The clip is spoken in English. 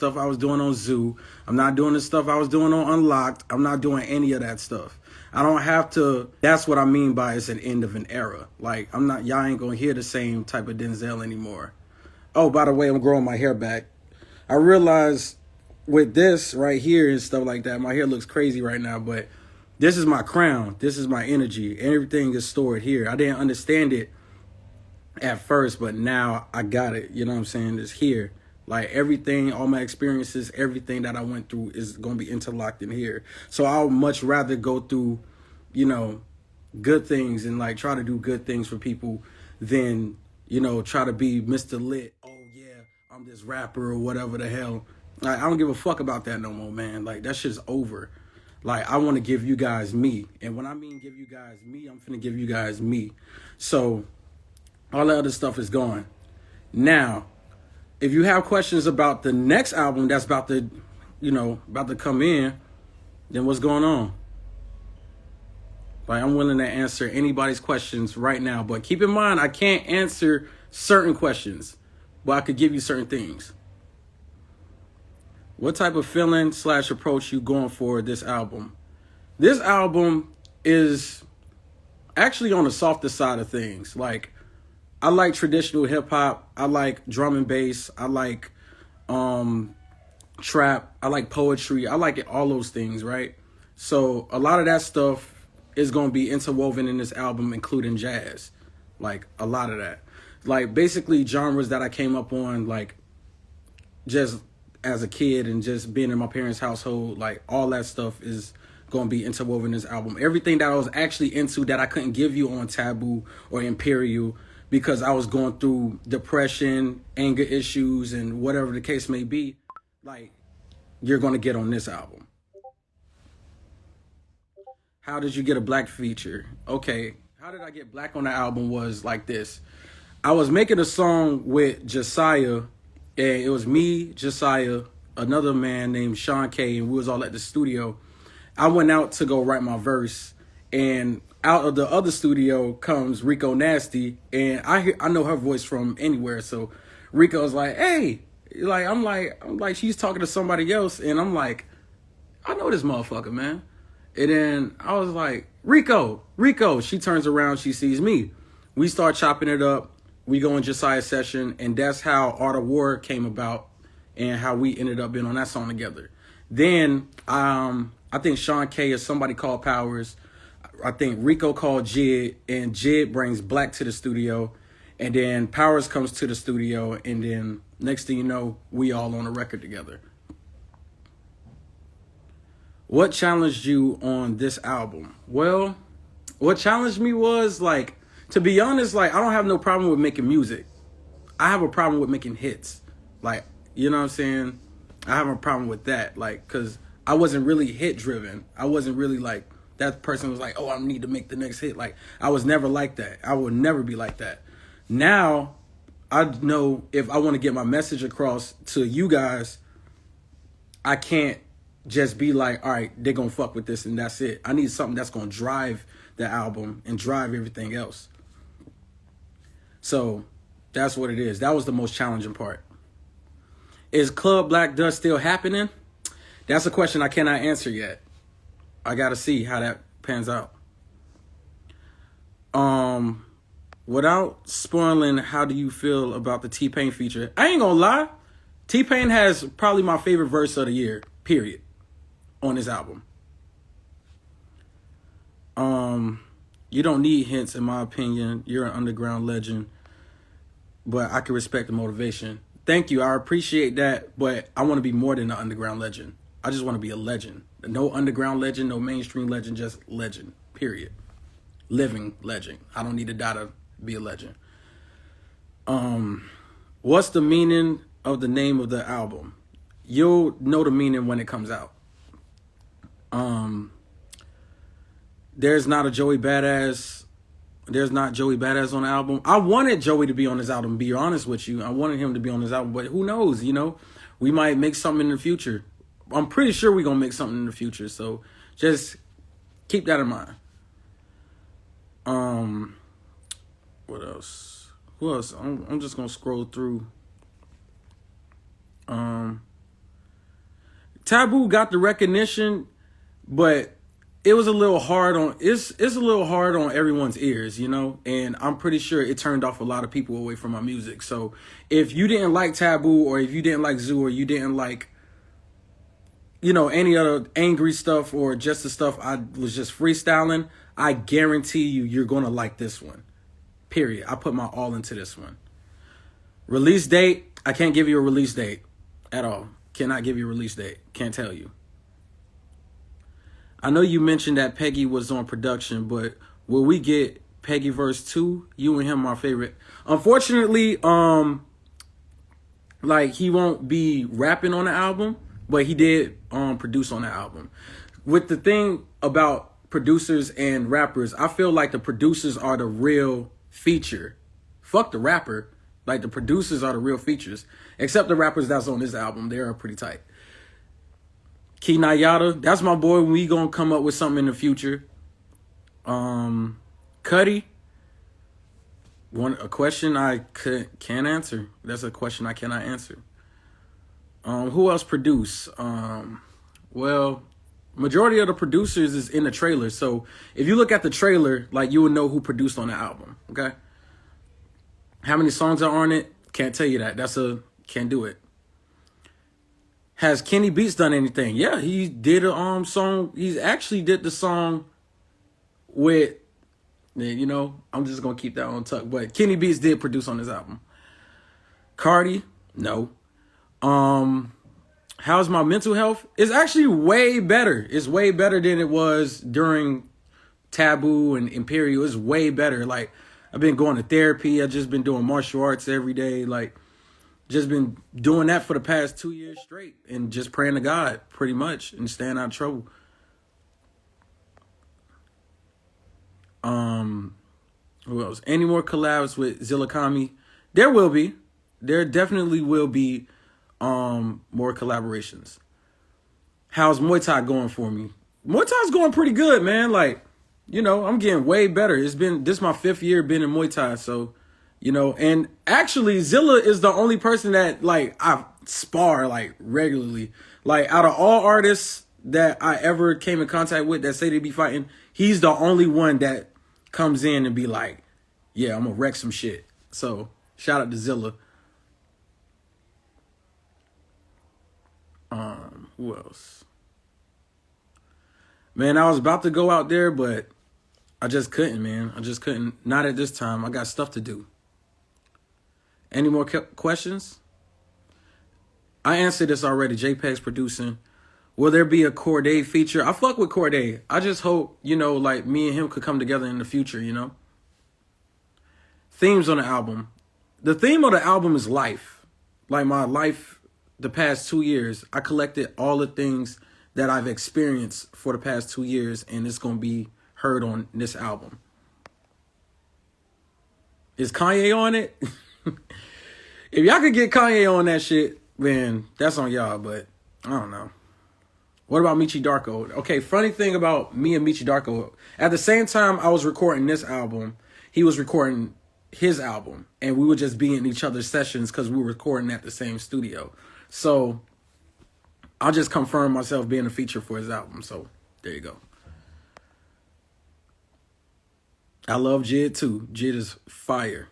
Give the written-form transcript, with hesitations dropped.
stuff I was doing on Zoo. I'm not doing the stuff I was doing on Unlocked. I'm not doing any of that stuff. I don't have to. That's what I mean by it's an end of an era. Like, I'm not, y'all ain't gonna hear the same type of Denzel anymore. Oh, by the way, I'm growing my hair back. I realized with this right here and stuff like that, my hair looks crazy right now, but this is my crown. This is my energy. Everything is stored here. I didn't understand it at first, but now I got it. You know what I'm saying? It's here. Like everything, all my experiences, everything that I went through is going to be interlocked in here. So I'll much rather go through, you know, good things and like try to do good things for people than, you know, try to be Mr. Lit. Oh yeah, I'm this rapper or whatever the hell. Like, I don't give a fuck about that no more, man. Like, that shit's over. Like, I want to give you guys me. And when I mean give you guys me, I'm finna give you guys me. So all the other stuff is gone. Now, if you have questions about the next album that's about to, you know, about to come in, then what's going on? Like, I'm willing to answer anybody's questions right now. But keep in mind, I can't answer certain questions, but I could give you certain things. What type of feeling / approach you going for this album? This album is actually on the softer side of things. Like, I like traditional hip hop. I like drum and bass. I like trap. I like poetry. I like all those things, right? So a lot of that stuff is going to be interwoven in this album, including jazz. Like, a lot of that. Like, basically genres that I came up on, like, just as a kid and just being in my parents' household. Like, all that stuff is going to be interwoven in this album. Everything that I was actually into that I couldn't give you on Taboo or Imperial, because I was going through depression, anger issues, and whatever the case may be, like, you're going to get on this album. How did you get a black feature? Okay, how did I get black on the album was like this. I was making a song with Josiah, and it was me, Josiah, another man named Sean K, and we was all at the studio. I went out to go write my verse, and out of the other studio comes Rico Nasty, and I know her voice from anywhere. So Rico's like, "Hey," I'm like, she's talking to somebody else, and I'm like, I know this motherfucker, man. And then I was like, Rico. She turns around, she sees me. We start chopping it up. We go in Josiah's session, and that's how Art of War came about, and how we ended up being on that song together. Then I think Sean K or somebody called Powers. I think Rico called Jid, and Jid brings Black to the studio, and then Powers comes to the studio, and then next thing you know, we all on a record together. What challenged you on this album? Well, what challenged me was, like, to be honest, like, I don't have no problem with making music. I have a problem with making hits. Like, you know what I'm saying? I have a problem with that, like, because I wasn't really hit driven. I wasn't really like, that person was like, oh, I need to make the next hit. Like, I was never like that. I would never be like that. Now, I know if I want to get my message across to you guys, I can't just be like, all right, they're going to fuck with this and that's it. I need something that's going to drive the album and drive everything else. So that's what it is. That was the most challenging part. Is Club Black Dust still happening? That's a question I cannot answer yet. I got to see how that pans out. Without spoiling, how do you feel about the T-Pain feature? I ain't gonna lie. T-Pain has probably my favorite verse of the year, period, on his album. You don't need hints, in my opinion. You're an underground legend, but I can respect the motivation. Thank you. I appreciate that, but I want to be more than an underground legend. I just want to be a legend. No underground legend, no mainstream legend, just legend, period. Living legend. I don't need to die to be a legend. What's the meaning of the name of the album? You'll know the meaning when it comes out. There's not Joey Badass on the album. I wanted Joey to be on this album, be honest with you. I wanted him to be on this album, but who knows, you know? We might make something in the future. I'm pretty sure we're going to make something in the future, so just keep that in mind. What else? Who else? I'm just going to scroll through. Taboo got the recognition, but it was a little hard on it's a little hard on everyone's ears, you know, and I'm pretty sure it turned off a lot of people away from my music. So if you didn't like Taboo, or if you didn't like Zoo, or you didn't like, you know, any other angry stuff, or just the stuff I was just freestyling, I guarantee you're gonna like this one. Period. I put my all into this one. Release date, I can't give you a release date at all. Cannot give you a release date. Can't tell you. I know you mentioned that Peggy was on production, but will we get Peggy verse 2? You and him, my favorite. Unfortunately, like, he won't be rapping on the album, but he did produce on the album. With the thing about producers and rappers, I feel like the producers are the real feature. Fuck the rapper. Like, the producers are the real features. Except the rappers that's on this album. They are pretty tight. Key Nayada, that's my boy. We gonna come up with something in the future. Cuddy, a question I can't answer. That's a question I cannot answer. Who else produced? Well, majority of the producers is in the trailer. So if you look at the trailer, like, you would know who produced on the album. Okay. How many songs are on it? Can't tell you that. Can't do it. Has Kenny Beats done anything? Yeah, he did a song. He actually did the song with, you know, I'm just gonna keep that on tuck. But Kenny Beats did produce on this album. Cardi, no. How's my mental health? It's actually way better. It's way better than it was during Taboo and Imperial. It's way better. Like, I've been going to therapy. I've just been doing martial arts every day. Like, just been doing that for the past 2 years straight, and just praying to God pretty much and staying out of trouble. Who else? Any more collabs with Zillakami? There will be. There definitely will be more collaborations. How's Muay Thai going for me? Muay Thai's going pretty good, man. Like, you know, I'm getting way better. This is my 5th year being in Muay Thai, so, you know, and actually Zilla is the only person that, like, I spar, like, regularly. Like, out of all artists that I ever came in contact with that say they be fighting, he's the only one that comes in and be like, yeah, I'm gonna wreck some shit. So shout out to Zilla. Who else? Man, I was about to go out there, but I just couldn't, man. I just couldn't. Not at this time. I got stuff to do. Any more questions? I answered this already. JPEG's producing. Will there be a Corday feature? I fuck with Corday. I just hope, you know, like, me and him could come together in the future, you know? Themes on the album. The theme of the album is life. Like, my life the past 2 years. I collected all the things that I've experienced for the past 2 years, and it's going to be heard on this album. Is Kanye on it? If y'all could get Kanye on that shit, man, that's on y'all, but I don't know. What about Michi Darko? Okay, funny thing about me and Michi Darko, at the same time I was recording this album, he was recording his album, and we would just be in each other's sessions because we were recording at the same studio. So I'll just confirm myself being a feature for his album. So there you go. I love Jid too. Jid is fire.